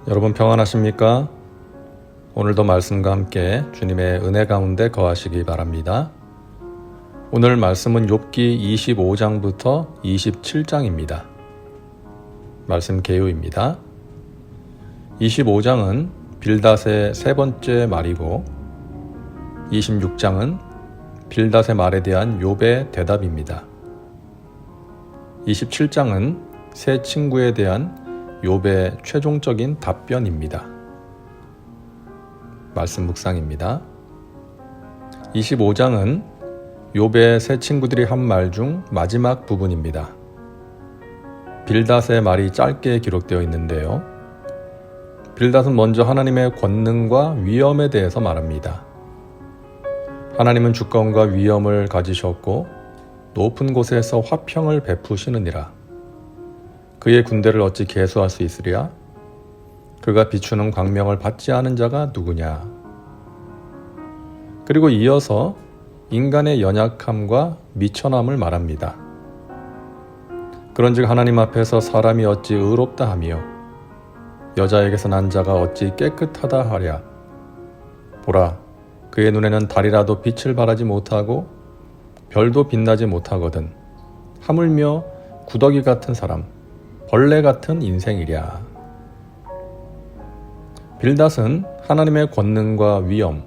여러분 평안하십니까? 오늘도 말씀과 함께 주님의 은혜 가운데 거하시기 바랍니다. 오늘 말씀은 욥기 25장부터 27장입니다. 말씀 개요입니다. 25장은 빌닷의 세 번째 말이고 26장은 빌닷의 말에 대한 욥의 대답입니다. 27장은 세 친구에 대한 욥의 최종적인 답변입니다. 말씀 묵상입니다. 25장은 욥의 세 친구들이 한 말 중 마지막 부분입니다. 빌닷의 말이 짧게 기록되어 있는데요. 빌닷은 먼저 하나님의 권능과 위엄에 대해서 말합니다. 하나님은 주권과 위엄을 가지셨고 높은 곳에서 화평을 베푸시느니라. 그의 군대를 어찌 계수할 수 있으랴? 그가 비추는 광명을 받지 않은 자가 누구냐? 그리고 이어서 인간의 연약함과 미천함을 말합니다. 그런즉 하나님 앞에서 사람이 어찌 의롭다 하며 여자에게서 난 자가 어찌 깨끗하다 하랴? 보라, 그의 눈에는 달이라도 빛을 발하지 못하고 별도 빛나지 못하거든. 하물며 구더기 같은 사람, 벌레 같은 인생이랴. 빌닷은 하나님의 권능과 위엄,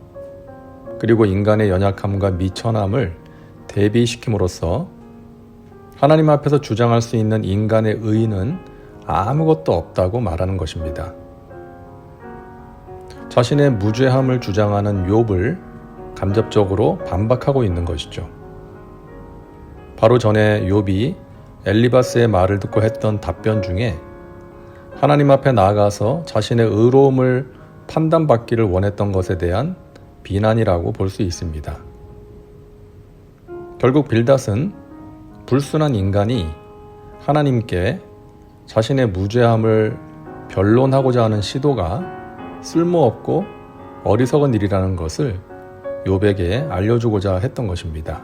그리고 인간의 연약함과 미천함을 대비시킴으로써 하나님 앞에서 주장할 수 있는 인간의 의의는 아무것도 없다고 말하는 것입니다. 자신의 무죄함을 주장하는 욥을 간접적으로 반박하고 있는 것이죠. 바로 전에 욥이 엘리바스의 말을 듣고 했던 답변 중에 하나님 앞에 나아가서 자신의 의로움을 판단받기를 원했던 것에 대한 비난이라고 볼 수 있습니다. 결국 빌닷은 불순한 인간이 하나님께 자신의 무죄함을 변론하고자 하는 시도가 쓸모없고 어리석은 일이라는 것을 욥에게 알려주고자 했던 것입니다.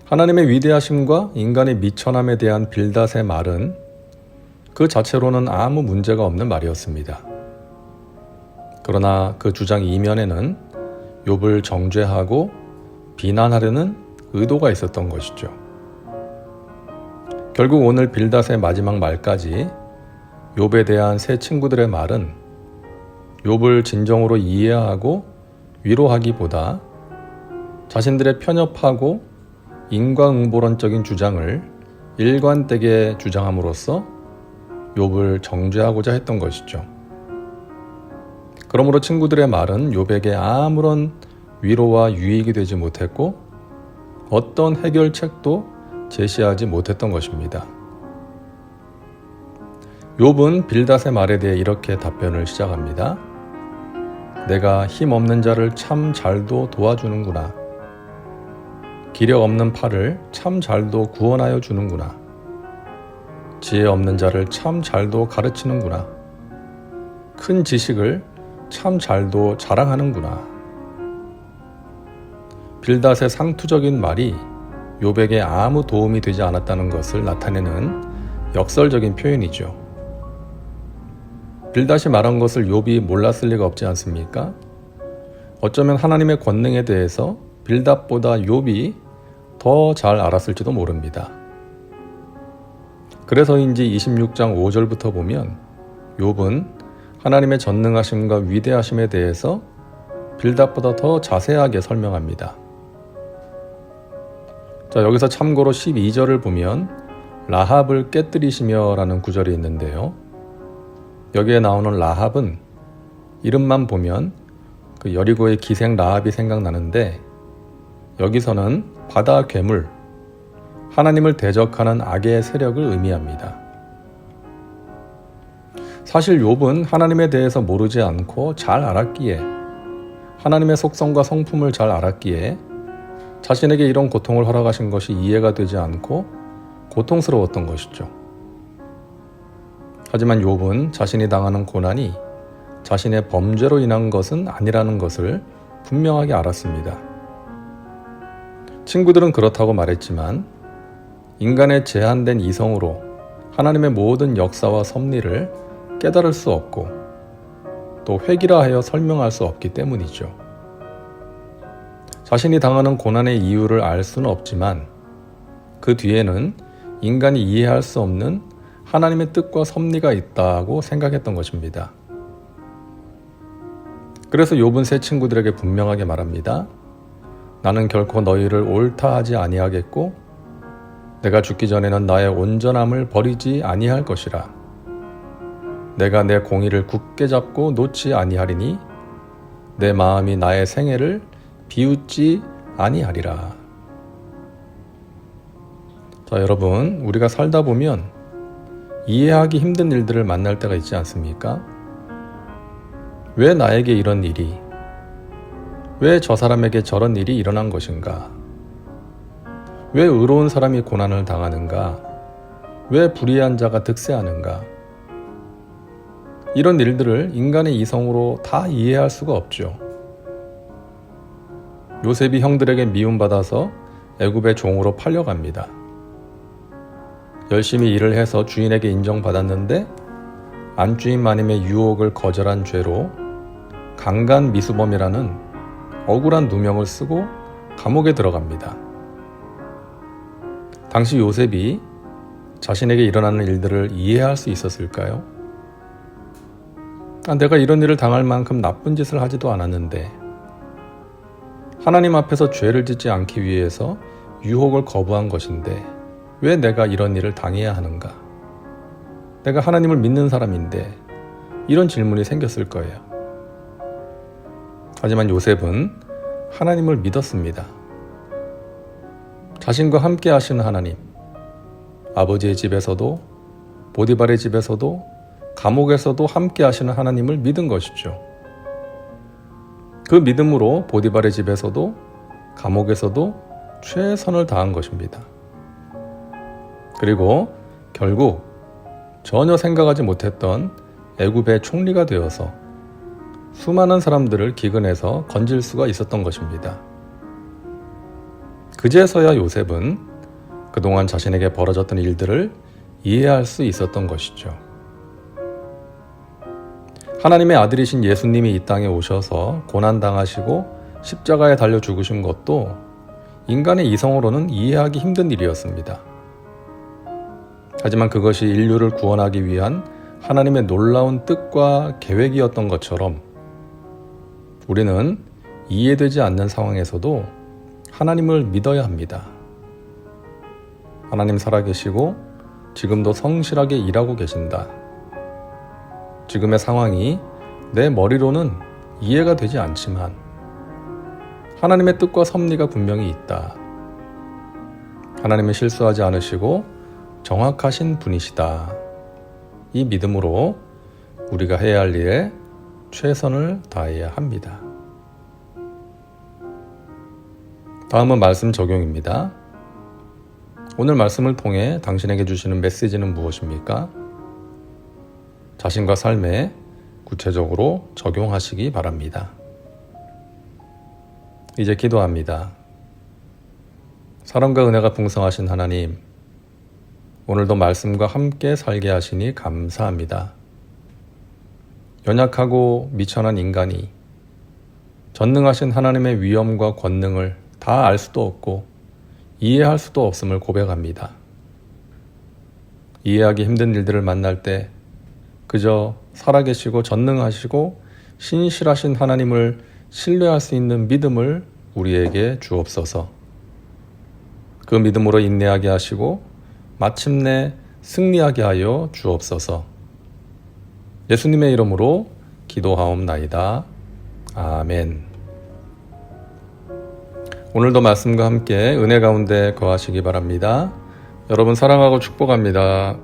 하나님의 위대하심과 인간의 미천함에 대한 빌닷의 말은 그 자체로는 아무 문제가 없는 말이었습니다. 그러나 그 주장 이면에는 욥을 정죄하고 비난하려는 의도가 있었던 것이죠. 결국 오늘 빌닷의 마지막 말까지 욥에 대한 세 친구들의 말은 욥을 진정으로 이해하고 위로하기보다 자신들의 편협하고 인과응보론적인 주장을 일관되게 주장함으로써 욥을 정죄하고자 했던 것이죠. 그러므로 친구들의 말은 욥에게 아무런 위로와 유익이 되지 못했고 어떤 해결책도 제시하지 못했던 것입니다. 욥은 빌닷의 말에 대해 이렇게 답변을 시작합니다. 내가 힘없는 자를 참 잘도 도와주는구나. 기력 없는 팔을 참 잘도 구원하여 주는구나. 지혜 없는 자를 참 잘도 가르치는구나. 큰 지식을 참 잘도 자랑하는구나. 빌닷의 상투적인 말이 욥에게 아무 도움이 되지 않았다는 것을 나타내는 역설적인 표현이죠. 빌닷이 말한 것을 욥이 몰랐을 리가 없지 않습니까? 어쩌면 하나님의 권능에 대해서 빌닷보다 욥이 더 잘 알았을지도 모릅니다. 그래서인지 26장 5절부터 보면 욥은 하나님의 전능하심과 위대하심에 대해서 빌닷보다 더 자세하게 설명합니다. 자, 여기서 참고로 12절을 보면 라합을 깨뜨리시며 라는 구절이 있는데요. 여기에 나오는 라합은 이름만 보면 그 여리고의 기생 라합이 생각나는데 여기서는 바다 괴물, 하나님을 대적하는 악의 세력을 의미합니다. 사실 욥은 하나님에 대해서 모르지 않고 잘 알았기에, 하나님의 속성과 성품을 잘 알았기에 자신에게 이런 고통을 허락하신 것이 이해가 되지 않고 고통스러웠던 것이죠. 하지만 욥은 자신이 당하는 고난이 자신의 범죄로 인한 것은 아니라는 것을 분명하게 알았습니다. 친구들은 그렇다고 말했지만 인간의 제한된 이성으로 하나님의 모든 역사와 섭리를 깨달을 수 없고 또 회귀라 하여 설명할 수 없기 때문이죠. 자신이 당하는 고난의 이유를 알 수는 없지만 그 뒤에는 인간이 이해할 수 없는 하나님의 뜻과 섭리가 있다고 생각했던 것입니다. 그래서 욥은 세 친구들에게 분명하게 말합니다. 나는 결코 너희를 옳다 하지 아니하겠고 내가 죽기 전에는 나의 온전함을 버리지 아니할 것이라. 내가 내 공의를 굳게 잡고 놓지 아니하리니 내 마음이 나의 생애를 비웃지 아니하리라. 자, 여러분, 우리가 살다 보면 이해하기 힘든 일들을 만날 때가 있지 않습니까? 왜 나에게 이런 일이, 왜 저 사람에게 저런 일이 일어난 것인가? 왜 의로운 사람이 고난을 당하는가? 왜 불의한 자가 득세하는가? 이런 일들을 인간의 이성으로 다 이해할 수가 없죠. 요셉이 형들에게 미움받아서 애굽의 종으로 팔려갑니다. 열심히 일을 해서 주인에게 인정받았는데 안주인 마님의 유혹을 거절한 죄로 강간미수범이라는 억울한 누명을 쓰고 감옥에 들어갑니다. 당시 요셉이 자신에게 일어나는 일들을 이해할 수 있었을까요? 내가 이런 일을 당할 만큼 나쁜 짓을 하지도 않았는데 하나님 앞에서 죄를 짓지 않기 위해서 유혹을 거부한 것인데 왜 내가 이런 일을 당해야 하는가? 내가 하나님을 믿는 사람인데 이런 질문이 생겼을 거예요. 하지만 요셉은 하나님을 믿었습니다. 자신과 함께 하시는 하나님, 아버지의 집에서도 보디발의 집에서도 감옥에서도 함께 하시는 하나님을 믿은 것이죠. 그 믿음으로 보디발의 집에서도 감옥에서도 최선을 다한 것입니다. 그리고 결국 전혀 생각하지 못했던 애굽의 총리가 되어서 수많은 사람들을 기근해서 건질 수가 있었던 것입니다. 그제서야 요셉은 그동안 자신에게 벌어졌던 일들을 이해할 수 있었던 것이죠. 하나님의 아들이신 예수님이 이 땅에 오셔서 고난당하시고 십자가에 달려 죽으신 것도 인간의 이성으로는 이해하기 힘든 일이었습니다. 하지만 그것이 인류를 구원하기 위한 하나님의 놀라운 뜻과 계획이었던 것처럼 우리는 이해되지 않는 상황에서도 하나님을 믿어야 합니다. 하나님 살아계시고 지금도 성실하게 일하고 계신다. 지금의 상황이 내 머리로는 이해가 되지 않지만 하나님의 뜻과 섭리가 분명히 있다. 하나님은 실수하지 않으시고 정확하신 분이시다. 이 믿음으로 우리가 해야 할 일에 최선을 다해야 합니다. 다음은 말씀 적용입니다. 오늘 말씀을 통해 당신에게 주시는 메시지는 무엇입니까? 자신과 삶에 구체적으로 적용하시기 바랍니다. 이제 기도합니다. 사랑과 은혜가 풍성하신 하나님, 오늘도 말씀과 함께 살게 하시니 감사합니다. 연약하고 미천한 인간이 전능하신 하나님의 위엄과 권능을 다 알 수도 없고 이해할 수도 없음을 고백합니다. 이해하기 힘든 일들을 만날 때 그저 살아계시고 전능하시고 신실하신 하나님을 신뢰할 수 있는 믿음을 우리에게 주옵소서. 그 믿음으로 인내하게 하시고 마침내 승리하게 하여 주옵소서. 예수님의 이름으로 기도하옵나이다. 아멘. 오늘도 말씀과 함께 은혜 가운데 거하시기 바랍니다. 여러분 사랑하고 축복합니다.